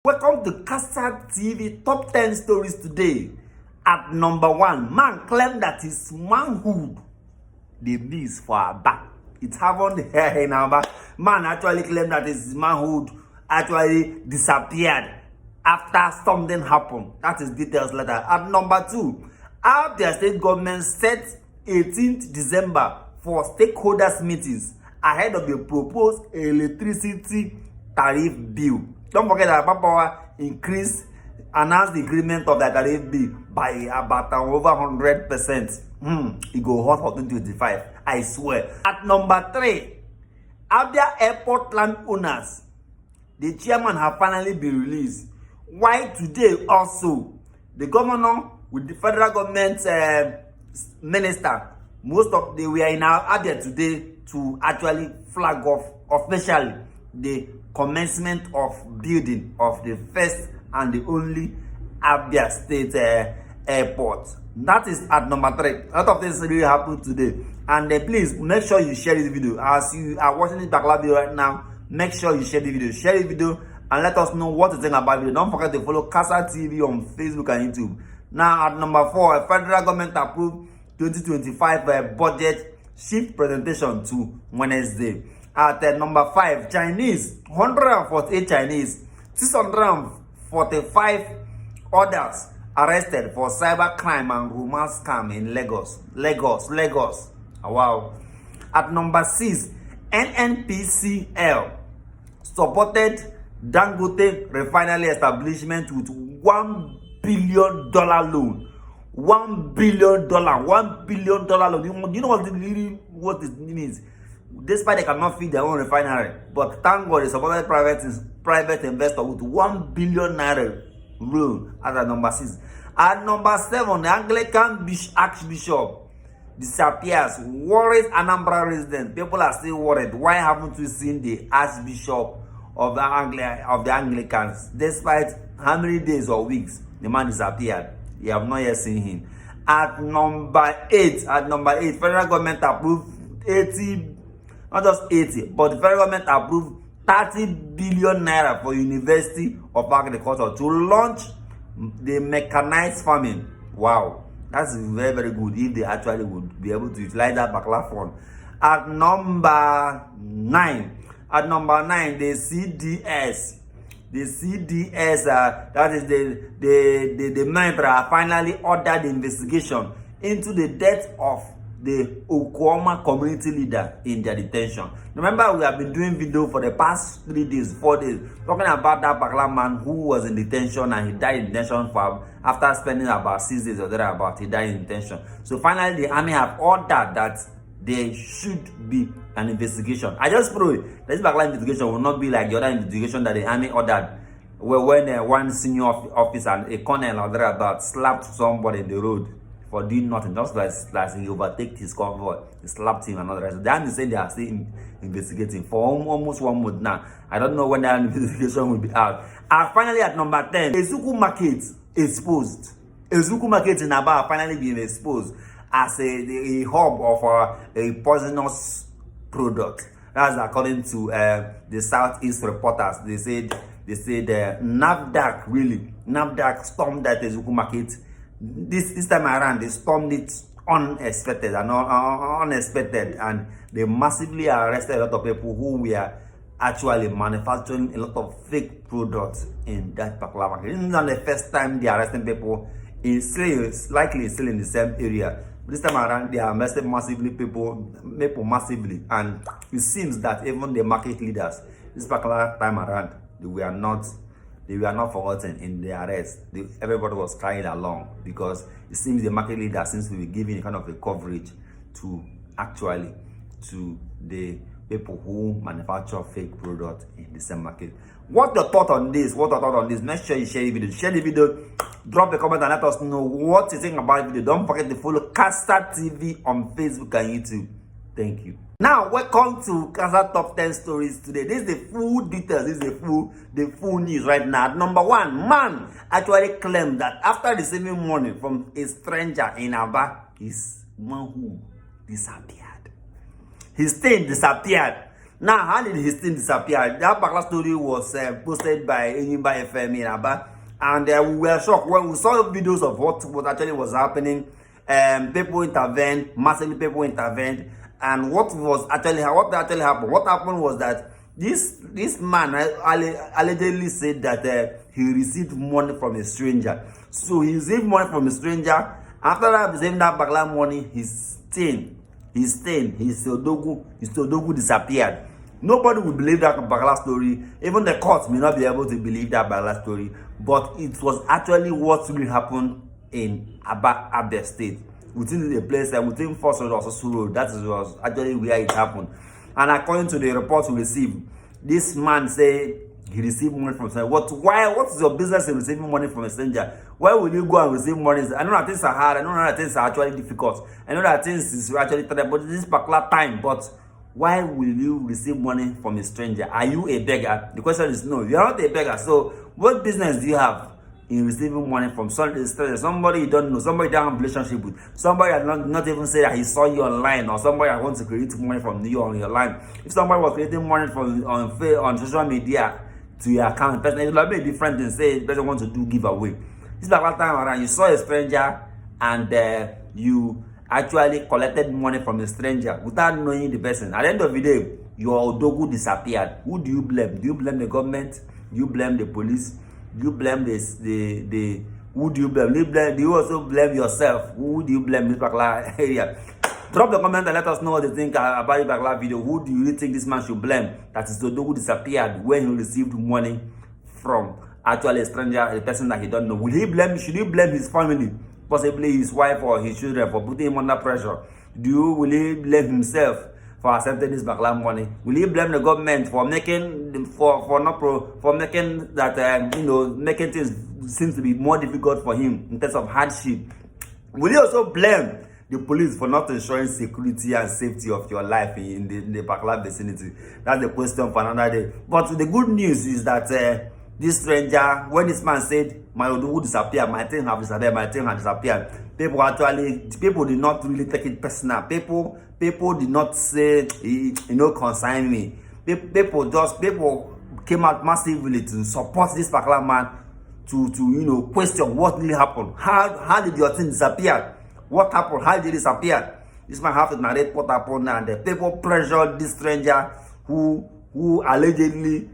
Welcome to Casat TV Top 10 Stories today. At number 1, man claimed that his manhood they miss for our back. It happened here in our back. Man actually claimed that his manhood actually disappeared after something happened. That is details later. At number 2, ABIA state government set 18th December for stakeholders meetings ahead of the proposed electricity tariff bill. Don't forget that Power announced the increment of the tariff bill by about over 100%. It go hot for 2025, I swear. At number 3, ABIA airport landowners, the chairman have finally been released. Why today also, the governor with the federal government minister, most of they were in our ABIA today to actually flag off officially the commencement of building of the first and the only ABIA state airport. That is at number 3. A lot of things really happened today. And please make sure you share this video. As you are watching this particular video right now, make sure you share the video. Share the video and let us know what you think about it. Don't forget to follow Casat TV on Facebook and YouTube. Now at number 4, federal government approved 2025 budget shift presentation to Wednesday. At number 5, Chinese, 148 Chinese, 645 others arrested for cybercrime and romance scam in Lagos. Oh, wow. At number 6, NNPCL supported Dangote refinery establishment with $1 billion loan. $1 billion loan. You know what it means? Despite they cannot feed their own refinery, but thank God they supported private investor with 1 billion naira loan. At number 6. At number 7, the Anglican Archbishop disappears. Worries Anambra residents. People are still worried. Why haven't we seen the Archbishop of the Anglicans? Despite how many days or weeks the man disappeared, you have not yet seen him. At number 8, federal government approved 80. Not just 80, but the federal government approved 30 billion naira for University of Agriculture to launch the mechanized farming. Wow, that's very, very good if they actually would be able to utilize that particular fund. At number 9, the CDS, that is the Minister finally ordered the investigation into the death of the Okwama community leader in their detention. Remember, we have been doing video for the past 3 days, 4 days, talking about that particular man who was in detention and he died in detention for after spending about 6 days or thereabout. He died in detention. So finally, the army have ordered that there should be an investigation. I just pray that this particular investigation will not be like the other investigation that the army ordered, where when one senior officer and a colonel or thereabout slapped somebody in the road for doing nothing, just like he overtake his convoy, he slapped him and all the rest. The army said they are still investigating for almost 1 month now. I don't know when that investigation will be out. And finally, at number 10, Ezuku market exposed. Ezuku market in Aba finally being exposed as a hub of a poisonous product. That's according to the Southeast reporters. They said NAFDAC stormed that Ezuku market. This time around, they stormed it unexpected, and they massively arrested a lot of people who were actually manufacturing a lot of fake products in that particular market. This is not the first time they are arresting people. Likely still in the same area. This time around, they are arresting people massively, and it seems that even the market leaders, this particular time around, they were not forgotten in the arrest. Everybody was crying along because it seems the market leader seems to be giving a kind of a coverage to the people who manufacture fake products in the same market. What's your thought on this? Make sure you share the video. Share the video, drop a comment and let us know what you think about the video. Don't forget to follow Casat TV on Facebook and YouTube. Thank you. Now, welcome to Casat Top 10 Stories today. This is the full details. This is the full news right now. Number 1, man actually claimed that after receiving money from a stranger in Aba, his manhood disappeared. His thing disappeared. Now, how did his thing disappear? That particular story was posted by Enyimba FM in Aba, and we were shocked when we saw videos of what actually was happening. People intervened, massively people intervened, and what actually happened? What happened was that this man allegedly said that he received money from a stranger. So he received money from a stranger. After that, receiving that particular money, his 𝗔𝗣𝗣𝗥𝗡𝗙𝗢 disappeared. Nobody will believe that particular story. Even the courts may not be able to believe that particular story. But it was actually what really happened in Abia State, within the place, within First Road or Soso Road. That was actually where it happened. And according to the report we received, this man said he received money from a stranger. What is your business in receiving money from a stranger? Why will you go and receive money? I know that things are hard. I know that things are actually difficult. I know that things is actually terrible. But this particular time, but why will you receive money from a stranger? Are you a beggar? The question is no. You are not a beggar. So what business do you have in receiving money from somebody you don't know, somebody you don't have a relationship with, somebody that not even say that he saw you online, or somebody that wants to create money from you on your line? If somebody was creating money from on social media to your account, person, it will be a different thing. Say the person wants to do giveaway. This particular time around, you saw a stranger and you actually collected money from a stranger without knowing the person. At the end of the day, your Odogu disappeared. Who do you blame? Do you blame the government? Do you blame the police? Do you blame the who do you blame? Do you also blame yourself? Who do you blame in this particular area? Drop the comment and let us know what you think about this particular video. Who do you think this man should blame that his Odogu disappeared when he received money from actually a stranger, a person that he don't know? Will he blame? Should he blame his family, possibly his wife or his children, for putting him under pressure? Will he blame himself for accepting this background money? Will he blame the government for making making that making things seem to be more difficult for him in terms of hardship? Will he also blame the police for not ensuring security and safety of your life in the particular vicinity? That's the question for another day. But the good news is that this stranger, when this man said, my Odogu disappeared, my thing have disappeared, my thing have disappeared, people did not really take it personal. People did not say, consign me. People came out massively to support this particular man, to question what really happened. How did your thing disappear? What happened? How did it disappear? This man have to narrate what happened, and the people pressured this stranger who allegedly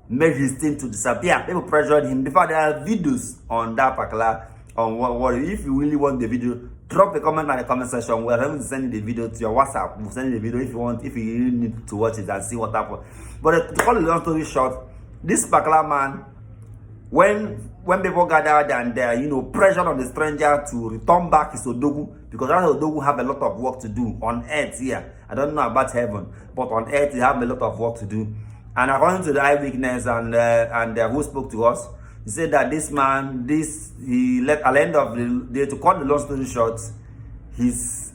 made his thing to disappear. People pressured him. Before, there are videos on that particular what if you really want the video, drop a comment in the comment section. We're going to send the video to your WhatsApp. We'll send you the video if you want, if you really need to watch it and see what happened. But to cut a long story short, this particular man, when people gathered and pressured on the stranger to return back his Odogu, because that Odogu have a lot of work to do on earth here. I don't know about heaven, but on earth he have a lot of work to do. And according to the eyewitness and who spoke to us, he said that this man, at the end of the day, to cut the long story short, his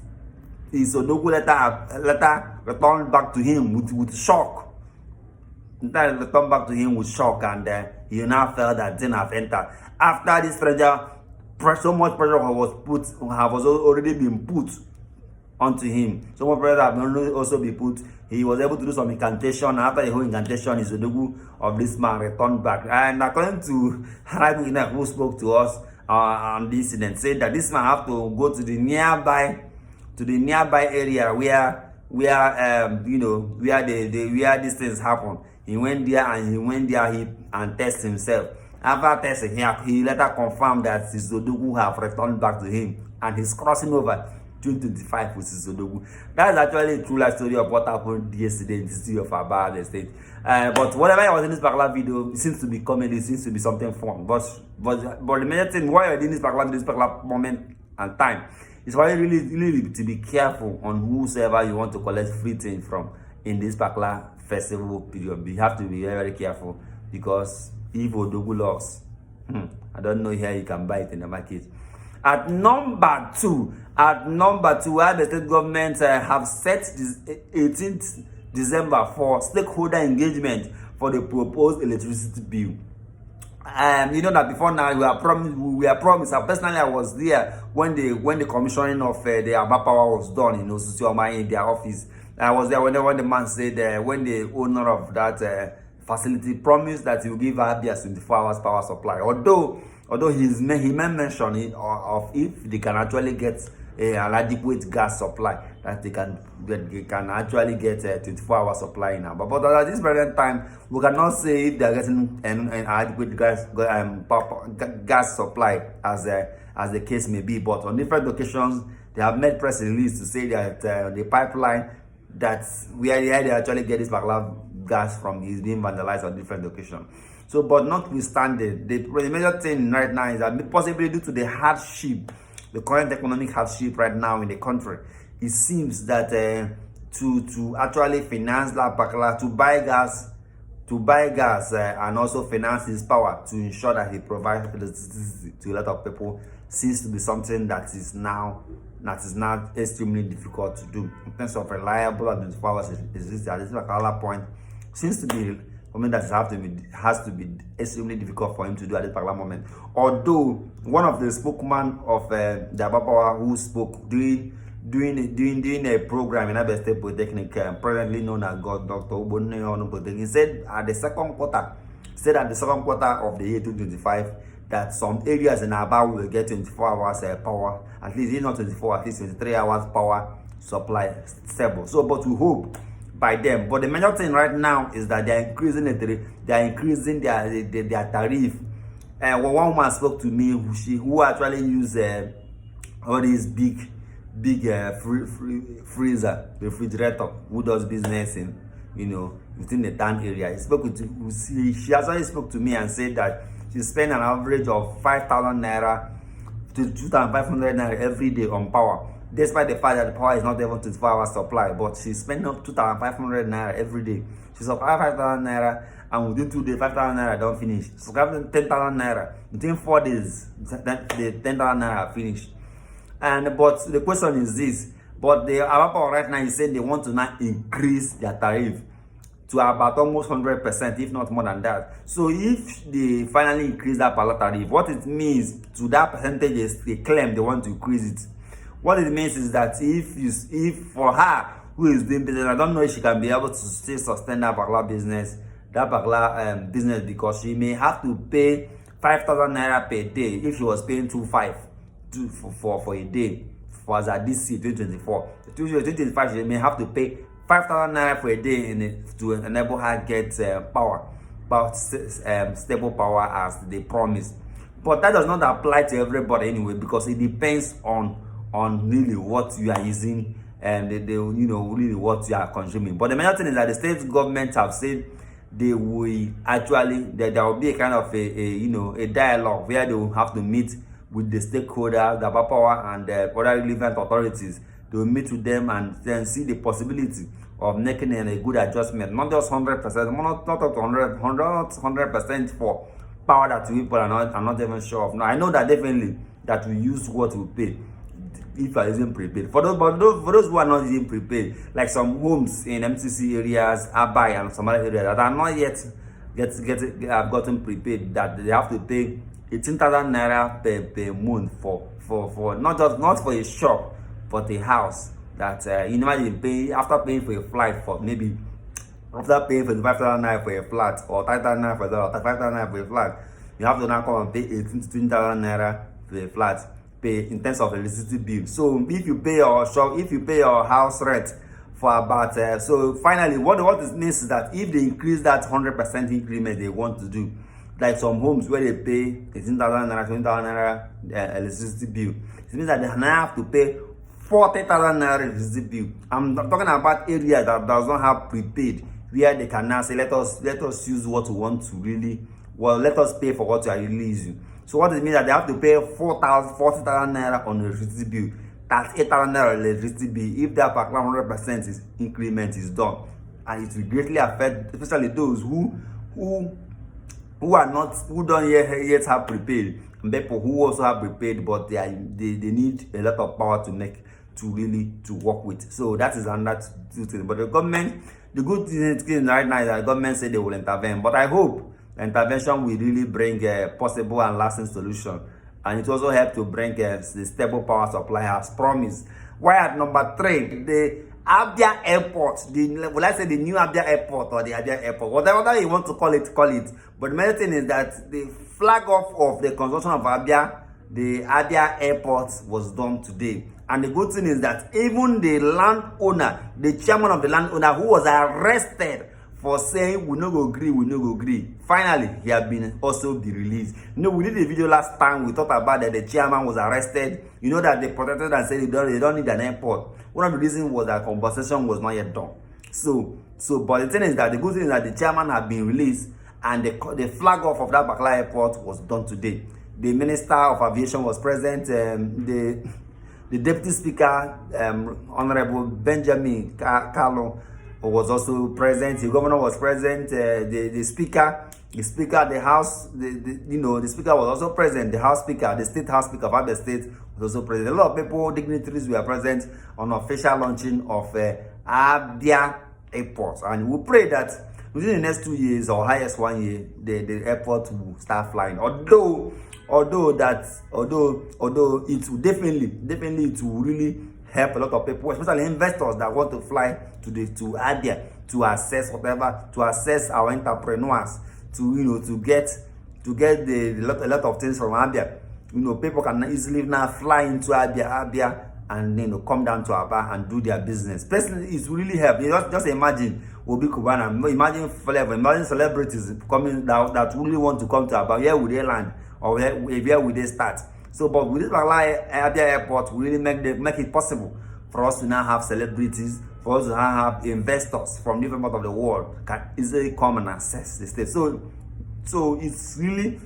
Odogu letter returned back to him with shock. Returned back to him with shock, and he now felt that thing have entered. After this stranger, so much pressure was already been put onto him. So much pressure have also been put. He was able to do some incantation, and after the whole incantation, his Odogu of this man returned back. And according to Harry who spoke to us on this incident, said that this man have to go to the nearby area where these things happen. He went there and tested himself. After testing, he later confirmed that his Odogu have returned back to him, and he's crossing over June 25 with his Odogu. That is actually a true life story of what happened yesterday in the city of Abia State. But whatever I was in this particular video, it seems to be comedy, it seems to be something fun. But the main thing why you're doing this particular moment and time is why you really to be careful on whosoever you want to collect free things from in this particular festival period. You have to be very, very careful, because if Odogu lost, I don't know here you can buy it in the market. At number two, the state government have set this 18th December for stakeholder engagement for the proposed electricity bill. You know that before now we are promised. Personally, I was there when the commissioning of the Aba Power was done in 𝗖𝗟𝗔𝗜𝗍𝗏 in their office. I was there when the man said, when the owner of that facility promised that he will give ABIA 24 hours power supply. Although he made mention of if they can actually get an adequate gas supply, that they can actually get a 24 hour supply now. But at this present time, we cannot say if they are getting an adequate gas supply as the case may be. But on different occasions, they have made press release to say that the pipeline that's where they actually get this particular gas from is being vandalized on different occasions. So, but notwithstanding, the major thing right now is that possibly due to the hardship, the current economic hardship right now in the country, it seems that to actually finance that particular, to buy gas and also finance his power to ensure that he provides electricity to a lot of people seems to be something that is now extremely difficult to do in terms of reliable and 24 hours existence at this particular point. Seems to be something that has to be extremely difficult for him to do at this particular moment. Although one of the spokesman of the 𝗙𝗏𝗏𝗏 who spoke during a program in Abia State Polytechnic, presently known as Dr. 𝗙𝗘𝗖𝗘𝗑𝗏, he said at the second quarter of the year 2025 that some areas in Aba will get 24 hours power, at least if not 24, at least 23 hours power supply stable. So, but we hope by them. But the major thing right now is that they are increasing their tariff. One woman spoke to me who actually use all these big freezer, refrigerator, who does business in within the town area. She actually spoke to me and said that she spent an average of 5,000 naira to 2,500 naira every day on power, despite the fact that the power is not even 24 hours supply. But she spent 2,500 naira every day. She supplied 5,000 naira, and within 2 days, 5,000 naira don't finish. So 10,000 naira within 4 days, the 10,000 naira finished. But the question is this: but the ABIA right now is saying they want to now increase their tariff to about almost 100%, if not more than that. So if they finally increase that particular tariff, what it means to that percentage is they claim they want to increase it. What it means is that if for her who is doing business, I don't know if she can be able to still sustain that particular business, because she may have to pay 5,000 naira per day if she was paying 2,500 for a day for as at this year 2024. 2025 she may have to pay 5,000 naira per day to enable her get stable power as they promised. But that does not apply to everybody anyway, because it depends on really what you are using and really what you are consuming. But the main thing is that the state government have said they will actually there will be a kind of a dialogue where they will have to meet with the stakeholders, the power and the other relevant authorities. They will meet with them and then see the possibility of making a good adjustment, not just 100%, not up to 100% for power that people are not even sure of. Now, I know that definitely that we use what we pay if I isn't prepaid. For those who are not even prepaid, like some homes in MTC areas, ABIA and some other areas that are not yet have gotten prepaid, that they have to pay 18,000 naira per month for not for a shop but a house. That imagine pay after paying for a flight for maybe after paying for 5,000 naira for a flat or 5,000 naira for or 5,000 naira for a flat, you have to now come and pay 18,000 to 20,000 naira for a flat pay in terms of electricity bill. So if you pay your house rent for about so finally what it means is that if they increase that 100% increment they want to do, like some homes where they pay 18,000 naira, 20,000 naira electricity bill, it means that they now have to pay 40,000 naira electricity bill. I'm talking about areas that does not have prepaid, where they can now say let us use what we want to really, well, let us pay for what you are really using. So what it means that they have to pay 40,000 naira on electricity bill. That's 8,000 naira electricity bill if that particular 100% increment is done, and it will greatly affect especially those who don't yet have prepaid, and people who also have prepaid but they need a lot of power to work with. So that is another two things. But the good thing right now is that the government said they will intervene. But I hope the intervention will really bring a possible and lasting solution, and it also help to bring the stable power supply as promised. Why at number 3, the Abia Airport, will I say the new Abia Airport or the Abia Airport, whatever you want to call it, call it. But the main thing is that the flag off of the construction of Abia, the Abia Airport, was done today. And the good thing is that even the landowner, the chairman of the landowner, who was arrested for saying we no go agree, finally he had been also be released. You know, we did a video last time, we talked about that the chairman was arrested. You know that they protected and said they don't need an airport. One of the reasons was that conversation was not yet done. But the thing is that the good thing is that the chairman had been released, and the flag off of that Bakla Airport was done today. The Minister of Aviation was present. The Deputy Speaker, Honorable Benjamin Carlo, was also present. The Governor was present. The Speaker, the House, the Speaker was also present. The House Speaker, the State House Speaker of Abia State, was also present. A lot of people, dignitaries, were present on official launching of Abia Airport, and we pray that within the next 2 years or highest 1 year, the airport will start flying. Although it will definitely it will really help a lot of people, especially investors that want to fly to Abia to access whatever, to access our entrepreneurs, to get a lot of things from Abia. People can easily now fly into Abia and come down to Aba and do their business. Personally, it's really help. Just imagine Obi Kubana, imagine flavor, imagine celebrities coming down that really want to come to Aba. Where would they land, or where would they start? So, but with this Abia Airport, we really make it possible for us to now have celebrities, for us to now have investors from different parts of the world can easily come and access the state. So it's really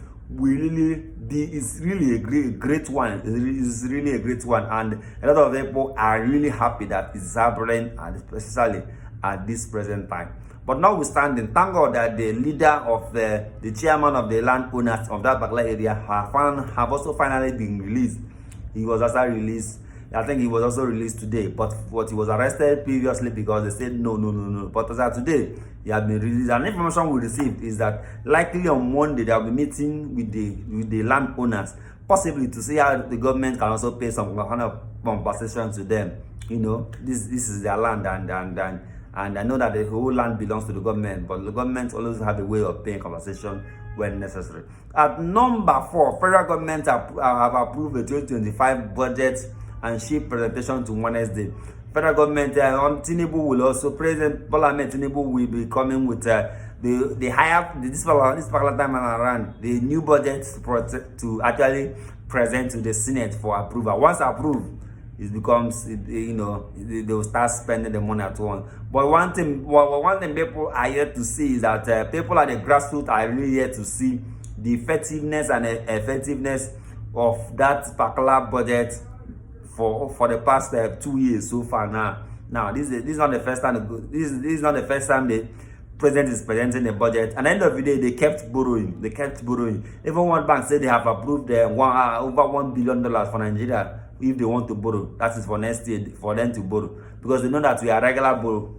a great one. It's really a great one, and a lot of people are really happy that it's happening, and especially at this present time. But notwithstanding, thank God that the leader of the chairman of the landowners of that particular area have also finally been released. He was also released. I think he was also released today, but he was arrested previously because they said no. But as of today, he has been released. And the information we received is that likely on Monday they will be meeting with the landowners, possibly to see how the government can also pay some kind of compensation to them. This is their land, and I know that the whole land belongs to the government, but the government always have a way of paying compensation when necessary. At number 4, federal government have approved a 2025 budget and ship presentation to Wednesday. Federal government on Tinubu will also, President Bola Ahmed Tinubu will be coming with this particular time around the new budget to actually present to the Senate for approval. Once approved, it becomes, they will start spending the money at once. But one thing people are yet to see is that people at the grassroots are really yet to see the effectiveness of that particular budget for the past 2 years so far now. Now this is not the first time. This is not the first time the president is presenting the budget. At the end of the day, they kept borrowing. Even one bank said they have approved over $1 billion for Nigeria. If they want to borrow, that is for next year for them to borrow, because they know that we are regular borrow.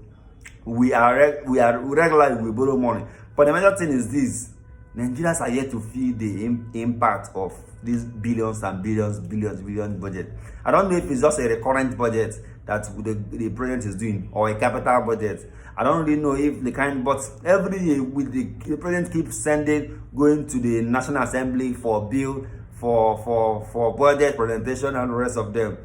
We regularly borrow money. But the major thing is this: Nigerians are yet to feel the impact of these billions and billions budget. I don't know if it's just a recurrent budget that the president is doing, or a capital budget. I don't really know if but every year with the president keeps going to the National Assembly for bill, for budget presentation and the rest of them,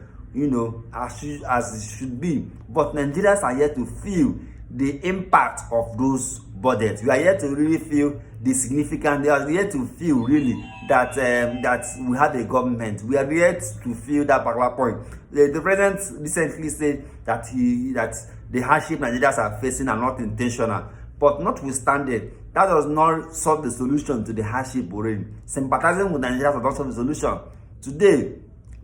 as it should be. But Nigerians are yet to feel the impact of those budgets. We are yet to really feel the significance. They are yet to feel really that we have a government. We are yet to feel that particular point. The president recently said that the hardship Nigerians are facing are not intentional. But notwithstanding, that does not solve the solution to the hardship already. Sympathizing with Nigerians does not solve the solution. Today,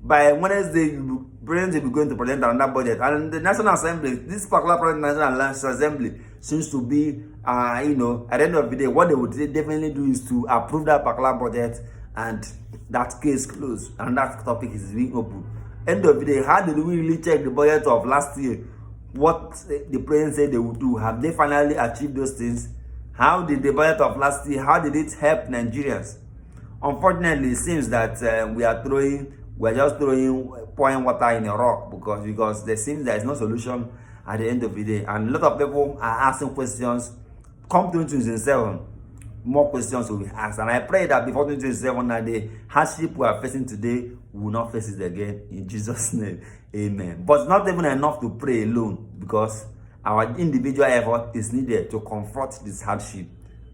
by Wednesday, the president will be going to present another budget. And the National Assembly, this particular president of the National Assembly, seems to be, at the end of the day, what they would definitely do is to approve that particular budget, and that case closed. And that topic is being open. End of the day, how did we really check the budget of last year? What the president said they would do? Have they finally achieved those things? How did the budget of last year, how did it help Nigerians? Unfortunately, it seems that we are just pouring water in a rock, because there seems there is no solution, at the end of the day. And a lot of people are asking questions. Come 2027, more questions will be asked. And I pray that before 2027, that the hardship we are facing today, we will not face it again. In Jesus' name, amen. But it's not even enough to pray alone, because our individual effort is needed to confront this hardship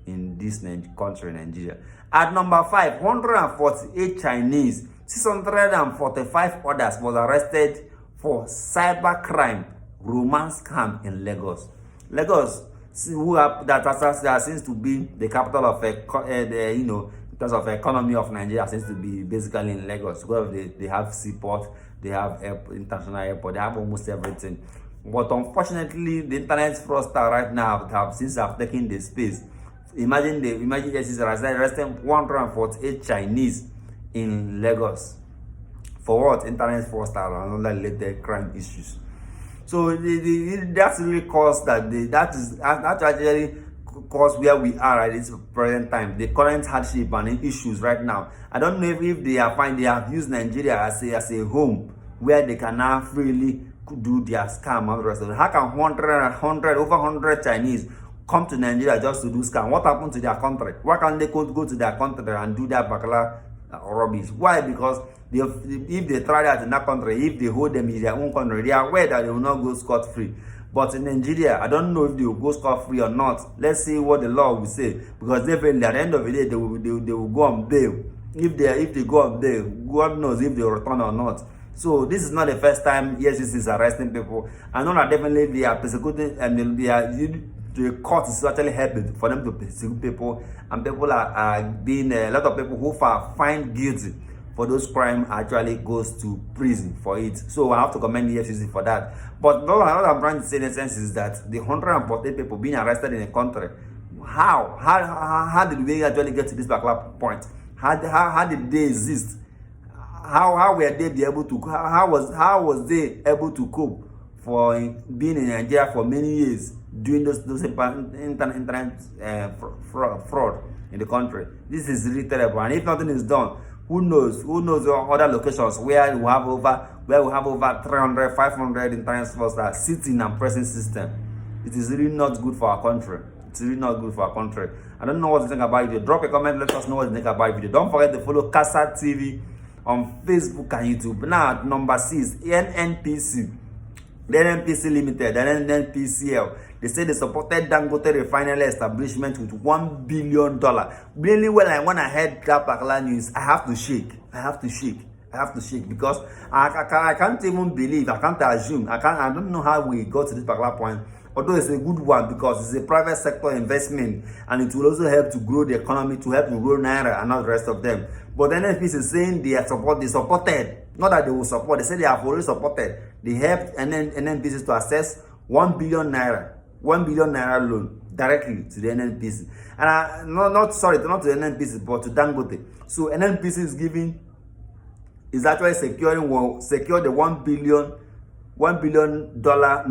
in this country, Nigeria. At number 5, 148 Chinese, 645 others was arrested for cybercrime, romance scam in Lagos. Lagos, that seems to be the capital of in terms of economy of Nigeria, seems to be basically in Lagos, because they have seaport, they have international airport, they have almost everything. But unfortunately, the internet fraudster right now have taken the space. Imagine this arresting 148 Chinese in Lagos for what? Internet fraudster and other related crime issues. So that's really caused that actually caused where we are at this present time, the current hardship and issues right now. I don't know if they have used Nigeria as a home where they can now freely do their scam and the rest of it. How can over 100 Chinese come to Nigeria just to do scam? What happened to their country? Why can't they go to their country and do their bacala rubbish? Why? Because if they try that in that country, if they hold them in their own country, they are aware that they will not go scot-free. But in Nigeria, I don't know if they will go scot-free or not. Let's see what the law will say, because definitely at the end of the day, they will go on bail. If they go on bail, God knows if they will return or not. So this is not the first time EFCC is arresting people. I know that definitely they are persecuting, and the court is actually helping for them to persecute people, and people are being a lot of people who are found guilty for those crimes actually goes to prison for it. So I have to commend the EFCC for that. But what I'm trying to say in a sense is that the 148 people being arrested in the country, how did we actually get to this particular point? How did they exist? How were they be able to? How was they able to cope for being in Nigeria for many years, doing those internet fraud in the country? This is really terrible. And if nothing is done, who knows other locations where we have over 300, 500 internet fraudsters sitting and pressing system. It is really not good for our country. It's really not good for our country. I don't know what to think about it. Drop a comment, let us know what you think about it. Don't forget to follow Casat TV on Facebook and YouTube. Now at number 6, NNPC. The NNPC Limited, the NNPCL. They say they supported Dangote refinery establishment with $1 billion. Really, when I heard that particular news, I have to shake because I can't even believe, I can't assume, I don't know how we got to this particular point. Although it's a good one because it's a private sector investment and it will also help to grow the economy, to help to grow Naira and all the rest of them. But the NNPC is saying they supported, not that they will support, they say they have already supported. They helped NNPC to access 1 billion naira loan directly to the NNPC. And not to the NNPC, but to Dangote. So NNPC is actually secure the $1 billion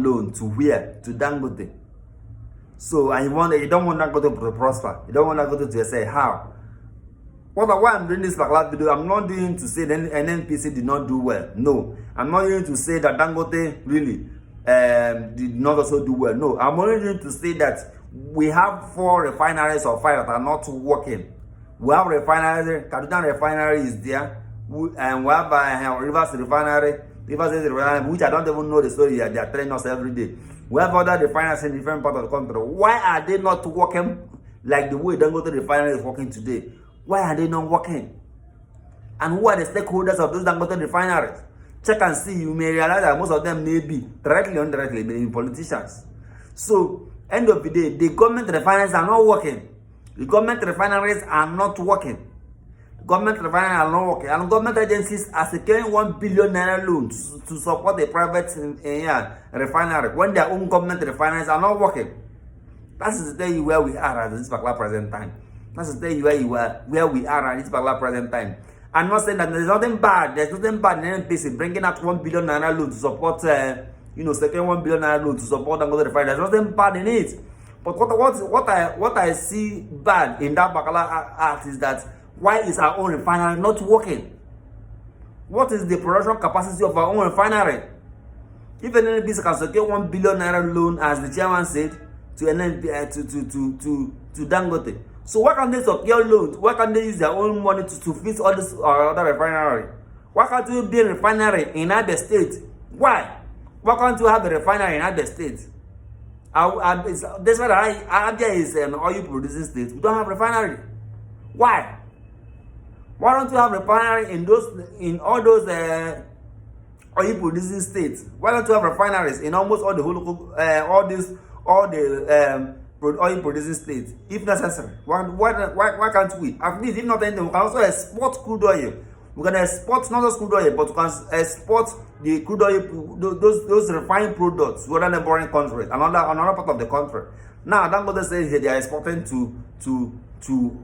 loan to where? To Dangote. So and you don't want Dangote to prosper. You don't want Dangote to say how. Why I'm doing this video, I'm not doing to say that NNPC did not do well. No, I'm not going to say that Dangote really did not also do well. No, I'm only going to say that we have 4 refineries or 5 that are not working. We have refinery, Kaduna refinery is there, and we have Rivers refinery, which I don't even know the story. They are telling us every day. We have other refineries in different parts of the country. Why are they not working like the way Dangote refinery is working today? Why are they not working? And who are the stakeholders of those Dangote refineries? Check and see. You may realize that most of them may be directly or indirectly being politicians. So, end of the day, the government refineries are not working. The government refineries are not working. Government refineries are not working. And government agencies are securing 1 billion naira loans to support a private refinery when their own government refineries are not working. That's to tell you where we are at this particular present time. That's to tell you where we are at this particular present time. I'm not saying that there's nothing bad. There's nothing bad in NNPC bringing out 1 billion naira loan to support, securing 1 billion naira loan to support Dangote refinery. There's nothing bad in it. But what I see bad in that Bakala act is that why is our own refinery not working? What is the production capacity of our own refinery? If NNPC can secure 1 billion naira loan, as the chairman said, to to Dangote, so why can't they secure loans? Why can't they use their own money to fix all this other refinery? Why can't you build a refinery in Abia State? Why? Why can't you have a refinery in Abia State? That's why Abia is an oil producing state. We don't have refinery. Why? Why don't you have refinery in all those oil producing states? Why don't you have refineries in almost all the oil producing states, if necessary? Why can't we? At least, if not anything, we can also export crude oil. We can export not just crude oil, but we can export the crude oil, those refined products to other neighboring countries, another part of the country. Now, Dangote says they are exporting to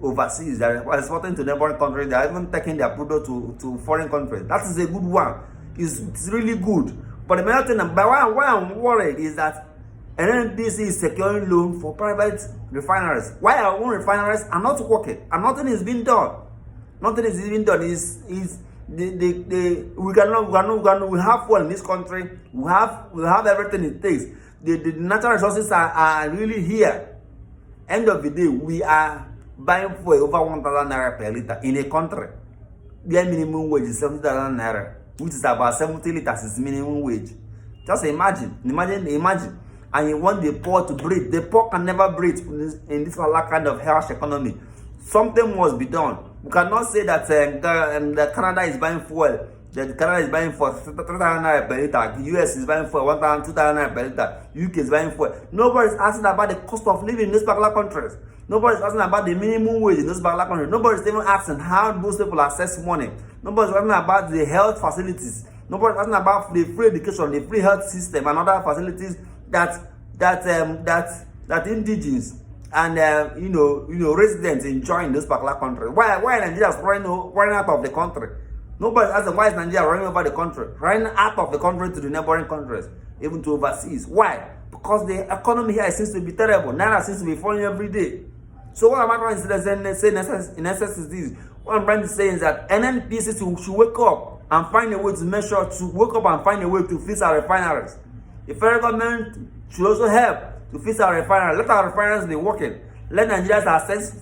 overseas. They are exporting to neighboring countries. They are even taking their product to foreign countries. That is a good one. It's really good. But the main thing, why I'm worried is that NNPC is securing loan for private refineries. Why our own refineries are not working and nothing is being done? Nothing is being done. We have fuel in this country. We have everything it takes. The natural resources are really here. End of the day, we are buying fuel over 1,000 naira per liter in a country where minimum wage is 70,000 naira, which is about 70 liters is minimum wage. Just imagine. And you want the poor to breathe. The poor can never breathe in this kind of harsh economy. Something must be done. We cannot say that Canada is buying fuel. That Canada is buying for 3,000 naira per liter. US is buying for 1,000, 2,000 naira per liter. UK is buying fuel. Nobody is asking about the cost of living in those particular countries. Nobody is asking about the minimum wage in those particular countries. Nobody is even asking how those people access money. Nobody is asking about the health facilities. Nobody is asking about the free education, the free health system, and other facilities that indigenous and residents enjoy in this particular country. Why Nigeria is running out of the country? Nobody asks why is Nigeria running over the country, running out of the country to the neighboring countries, even to overseas. Why? Because the economy here seems to be terrible. Naira seems to be falling every day. So what am I trying to say in essence is this? What I'm trying to say is that NNPC should wake up and find a way to fix our refineries. The federal government should also help to fix our refineries. Let our refineries be working. Let Nigerians access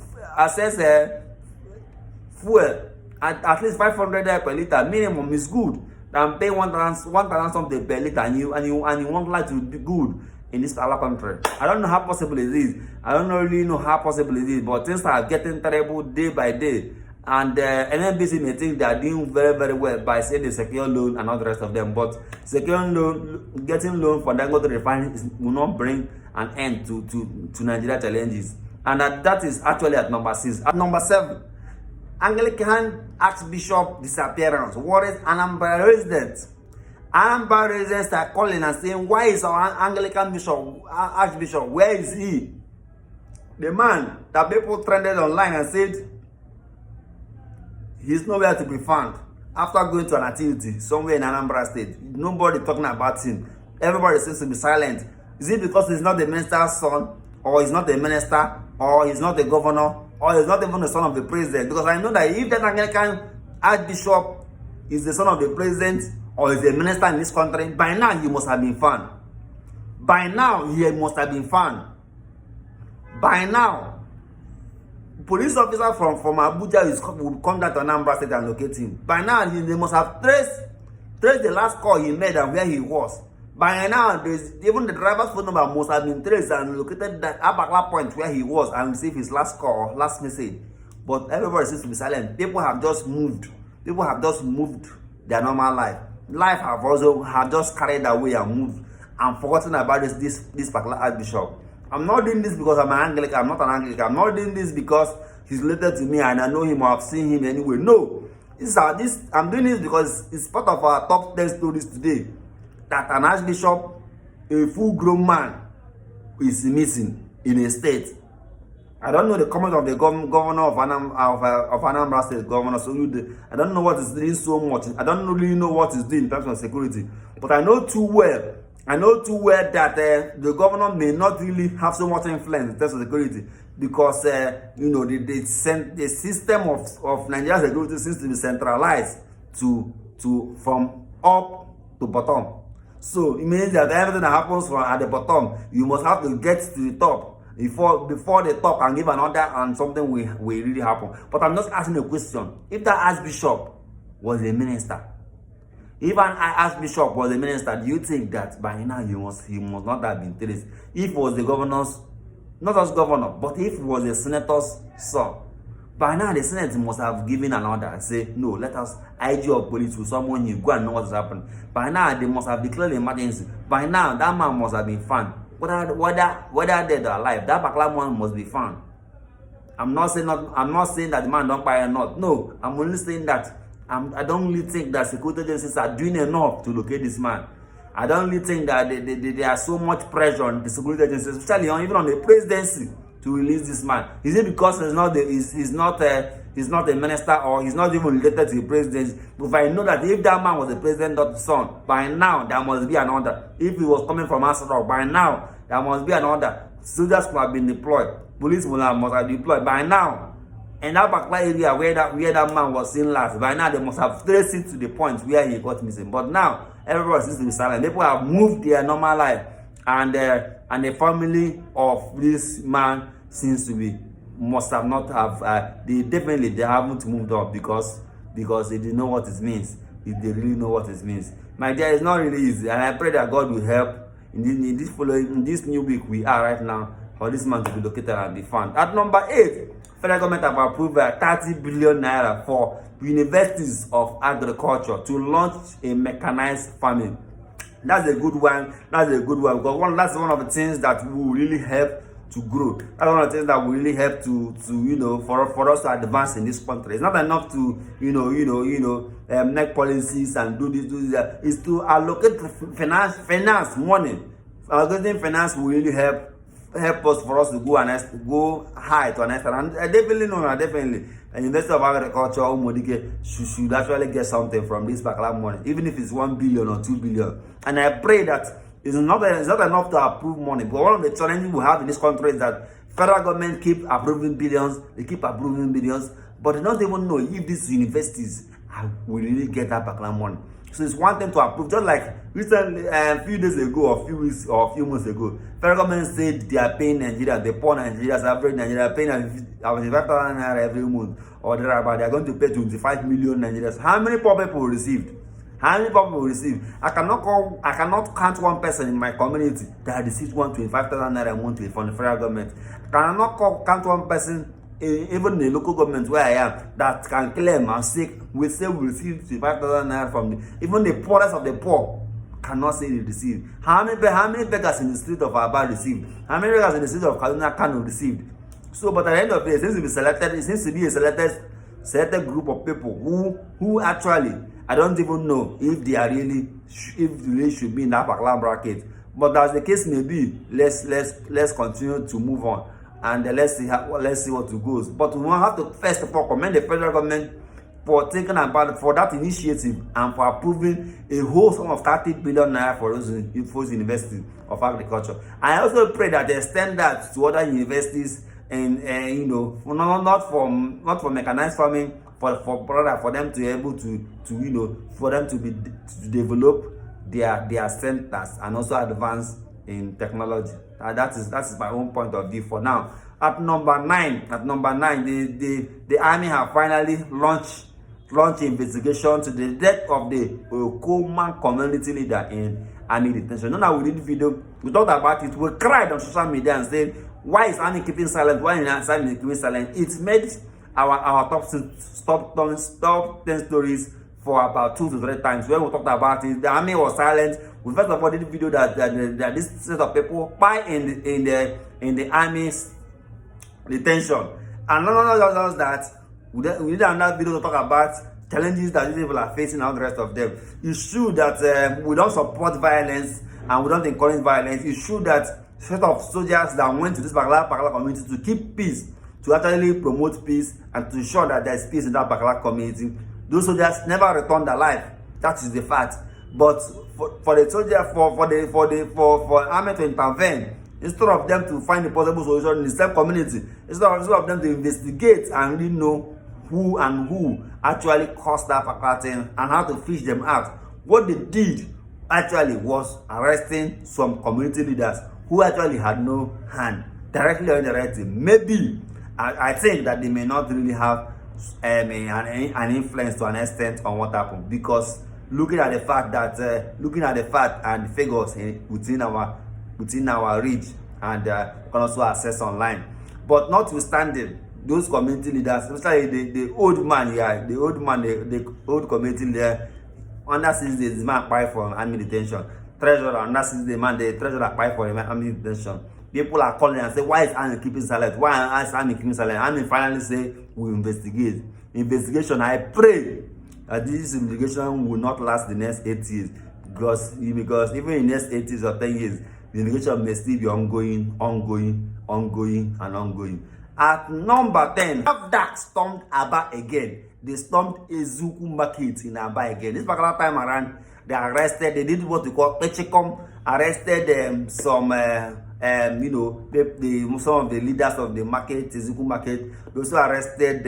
fuel at least 500 per liter minimum is good than pay 1,000 something per liter, and you want life to be good in this other country. I don't know how possible it is. I don't really know how possible it is, but things are getting terrible day by day. And NNPC may think they are doing very, very well by saying they secure loan and all the rest of them. But securing loan, getting loan for Dangote refinery will not bring an end to Nigeria challenges. And that is actually at number 6. At number 7, Anglican Archbishop disappearance. What is Anambra residents? Anambra residents are calling and saying, why is our Anglican Archbishop? Where is he? The man that people trended online and said he's nowhere to be found after going to an activity somewhere in Anambra State. Nobody talking about him. Everybody seems to be silent. Is it because he's not the minister's son, or he's not the minister, or he's not the governor, or he's not even the son of the president? Because I know that if that Anglican Archbishop is the son of the president or is the minister in this country, by now he must have been found. By now he must have been found. By now, police officer from Abuja would come down to Anambra State and locate him. By now, they must have traced the last call he made and where he was. By now, even the driver's phone number must have been traced and located that particular point where he was and received his last call or last message. But everybody seems to be silent. People have just moved. People have just moved their normal life. Life have just carried away and moved and forgotten about this particular Archbishop. I'm not doing this because I'm an Anglican. I'm not an Anglican. I'm not doing this because he's related to me and I know him or I've seen him anyway. No. I'm doing this because it's part of our top 10 stories today. That an Archbishop, a full-grown man, is missing in a state. I don't know the comment of the governor of Anambra State, Governor Soludo. I don't know what is doing so much. I don't really know what is doing in terms of security. But I know too well that the governor may not really have so much influence in terms of security, because the system of Nigerian security seems to be centralized from up to bottom. So it means that everything that happens from at the bottom, you must have to get to the top before the top can give an order and something will really happen. But I'm just asking a question. If that Archbishop was a minister, if an Archbishop was a minister, do you think that by now he must not have been traced? If it was the governor's, not just governor, but if it was a senator's son, by now the Senate must have given an order and say, no, let us IG of police with someone you go and know what's happening. By now they must have declared emergency. By now that man must have been found. Whether dead or alive, that 𝗥𝗢𝗦 must be found. I'm not saying that the man don't buy or not. No, I'm only saying that I don't really think that security agencies are doing enough to locate this man. I don't really think that there are so much pressure on the security agencies, especially even on the presidency, to release this man. Is it because he's not a minister, or he's not even related to the presidency? If I know that if that man was the president's son, by now there must be an order. If he was coming from Casat, by now there must be an order. Soldiers must have been deployed. Police must have deployed by now. In that particular area where that man was seen last, by now they must have traced it to the point where he got missing. But now everybody seems to be silent. People have moved their normal life, and the family of this man seems to be must have not have they haven't moved up because they didn't know what it means. If they really know what it means, my dear, it's not really easy, and I pray that God will help in this new week we are right now for this man to be located and be found. At number 8, federal government have approved 30 billion naira for universities of agriculture to launch a mechanized farming. That's a good one. That's because that's one of the things that will really help to grow. That's one of the things that will really help to for us to advance in this country. It's not enough to make policies and do this. It's to allocate finance money. Allocating finance will really help us for us to go high to an extent. And definitely the University of Agriculture should actually get something from this 𝗥𝗢𝗦 money, even if it's 1 billion or 2 billion. And I pray that it's not enough to approve money. But one of the challenges we have in this country is that federal government keep approving billions, but they don't even know if these universities will really get that 𝗥𝗢𝗦 money. So it's one thing to approve. Just like recently, a few days ago, or a few weeks, or a few months ago, federal government said they are paying Nigeria, the poor Nigerians, average Nigeria, paying 25,000 naira every month, or thereabout. They are going to pay 25 million Nigerians. How many poor people received? How many people will receive? I cannot count one person in my community that received 25,000 naira monthly from the federal government. I cannot count one person, even in the local government where I am, that can claim and say we receive 25,000 naira from even the poorest of the poor cannot say they receive. How many beggars in the street of Aba received? How many beggars in the street of Kaduna Kano received? So, but at the end of the day, it seems to be a selected group of people who actually, I don't even know if they really should be in that 𝗥𝗢𝗦 bracket. But as the case may be, let's continue to move on, and let's see what it goes. But we have to first of all commend the federal government for taking for that initiative and for approving a whole sum of 30 billion naira for those universities of agriculture. I also pray that they extend that to other universities, and not for mechanized farming, for them to be able to develop their centers and also advance in technology. That is my own point of view for now. At number 9, the army have finally launched investigation to the death of the Owokoma community leader in army detention. Now we did video, we talked about it, we cried on social media and said, why is army keeping silent? Why is army keeping silent? It made our top 10 stories for about 2 to 3 times. When we talked about it, the army was silent. We first of all did a video that this set of people buy in the army's detention, and not just that, we did another video to talk about challenges that these people are facing and all the rest of them. It's true that we don't support violence and we don't encourage violence. It's true that set of soldiers that went to this particular community to keep peace, to actually promote peace and to ensure that there is peace in that particular community, those soldiers never returned alive. That is the fact. But for the soldier, for army to intervene, instead of them to find a possible solution in the same community, instead of them to investigate and really know who actually caused that particular thing and how to fish them out, what they did actually was arresting some community leaders who actually had no hand directly or indirectly. Maybe I think that they may not really have an influence to an extent on what happened, because looking at the fact and the figures within our reach, and can also access online. But notwithstanding, those community leaders, especially the old community leader, under 6 days, the man applied for army detention. Treasurer, under 6 days, the treasurer applied for army detention. People are calling and say, why is army keeping silent? Why is army keeping silent? Army finally say, we investigate. Investigation, I pray that this investigation will not last the next 8 years. Because even in the next 8 years or 10 years, the investigation may still be ongoing. At number 10, NAFDAC stormed Aba again. They stormed Ezuku Market in Aba again. This particular time around, they arrested, they did what we call Pechecom, arrested some some of the leaders of the market, Ezuku Market. They also arrested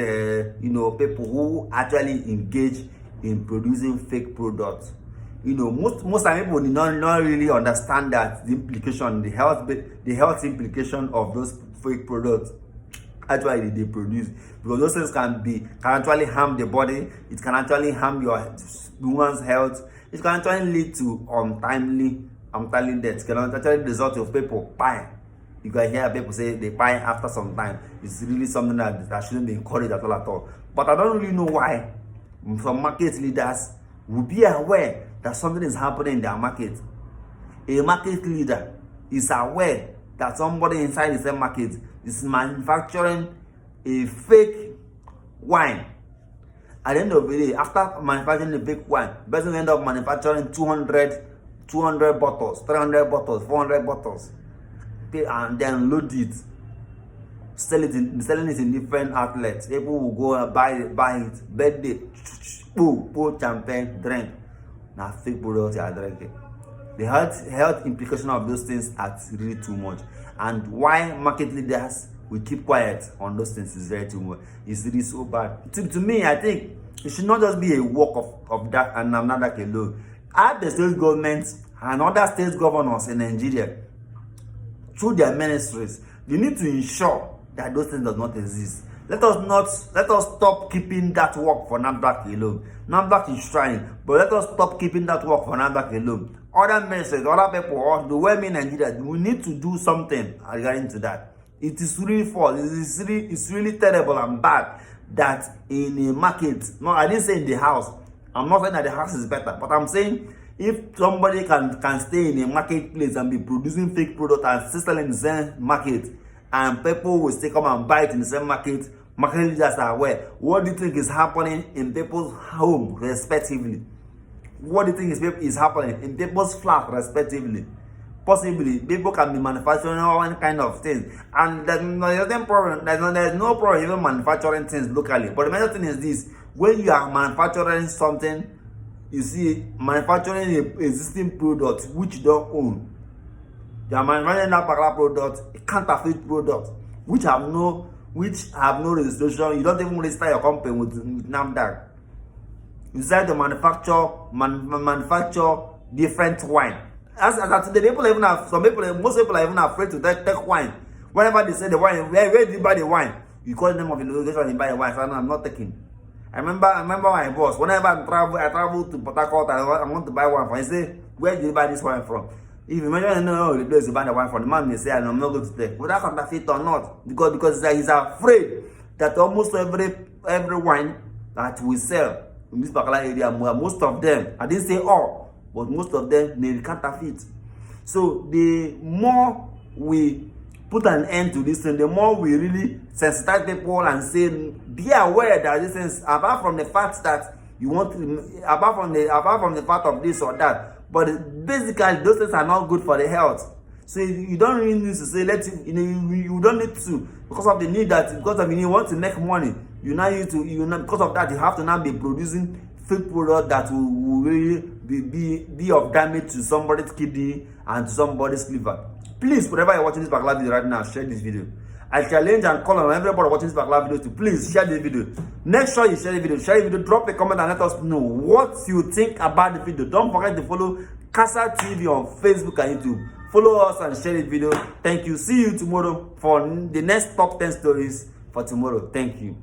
people who actually engage in producing fake products. Most people did not really understand that the implication, the health implication of those fake products actually they produce, because those things can actually harm the body. It can actually harm your woman's health. It can actually lead to untimely death. It can actually result of people dying. You can hear people say they die after some time. It's really something that shouldn't be encouraged at all. But I don't really know why some market leaders will be aware that something is happening in their market. A market leader is aware that somebody inside the same market is manufacturing a fake wine. At the end of the day, after manufacturing a fake wine, the person end up manufacturing 200 bottles, 300 bottles, 400 bottles, and then load it, selling it in different outlets. People will go and buy it, birthday, pour champagne, drink. Now fake products are drinking. The health implication of those things are really too much, and why market leaders will keep quiet on those things is very too much. It's really so bad. To me, I think it should not just be a work of that and another alone. At the state governments and other state governors in Nigeria, through their ministries, they need to ensure that those things does not exist. Let us stop keeping that work for NAFDAC alone. NAFDAC is trying, but let us stop keeping that work for NAFDAC alone. Other ministries, other people, or the women in Nigeria, we need to do something regarding to that. It is really false. It's really terrible and bad that in a market, no, I didn't say in the house. I'm not saying that the house is better, but I'm saying if somebody can stay in a marketplace and be producing fake products and still selling in the same market, and people will still come and buy it in the same market, market leaders are aware. What do you think is happening in people's home, respectively? What do you think is happening in people's flat, respectively? Possibly, people can be manufacturing all kind of things, and there's no problem even manufacturing things locally. But the main thing is this: when you are manufacturing something, you see, manufacturing an existing product which you don't own. You are manufacturing that particular product, a counterfeit product, which have no registration. You don't even register your company with NAFDAC. You decide to manufacture different wine. As today, most people are even afraid to take wine. Whenever they say the wine, where did you buy the wine? You call the name of the location and you buy the wine. So I'm not taking. I remember my boss. Whenever I travel to Port Harcourt, I want to buy wine from. He say, where did you buy this wine from? If you mention the place you buy the wine from, the man may say, I'm not going to take. Whether counterfeit or not, because he's afraid that almost every wine that we sell in this particular area, most of them, I didn't say all, but most of them may be counterfeit. So the more we put an end to this thing, the more we really sensitize people and say, be aware that this is, apart from the fact that you want to, apart from the fact of this or that, but basically those things are not good for the health. So you don't really need to say, you don't need to, because of the need that, because of you want to make money, because of that, you have to now be producing fake product that will really be of damage to somebody's kidney and to somebody's liver. Please, whenever you're watching this particular video right now, share this video. I challenge and call on everybody watching this particular video to please share this video. Make sure you share the video. Share the video, drop a comment and let us know what you think about the video. Don't forget to follow Casat TV on Facebook and YouTube. Follow us and share the video. Thank you. See you tomorrow for the next top 10 stories for tomorrow. Thank you.